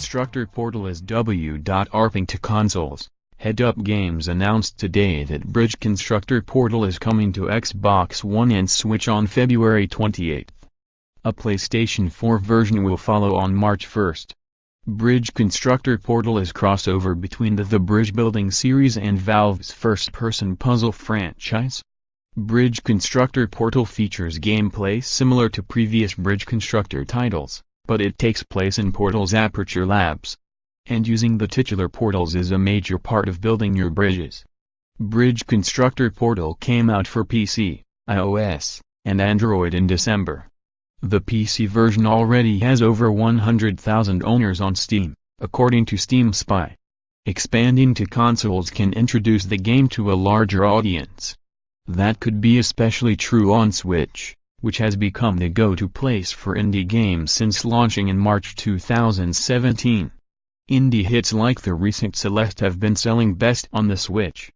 Constructor Portal is w.arping to consoles. Headup Games announced today that Bridge Constructor Portal is coming to Xbox One and Switch on February 28. A PlayStation 4 version will follow on March 1. Bridge Constructor Portal is crossover between the Bridge Building series and Valve's first-person puzzle franchise. Bridge Constructor Portal features gameplay similar to previous Bridge Constructor titles, but it takes place in Portal's Aperture labs. And using the titular portals is a major part of building your bridges. Bridge Constructor Portal came out for PC, iOS, and Android in December. The PC version already has over 100,000 owners on Steam, according to SteamSpy. Expanding to consoles can introduce the game to a larger audience. That could be especially true on Switch, which has become the go-to place for indie games since launching in March 2017. Indie hits like the recent Celeste have been selling best on the Switch.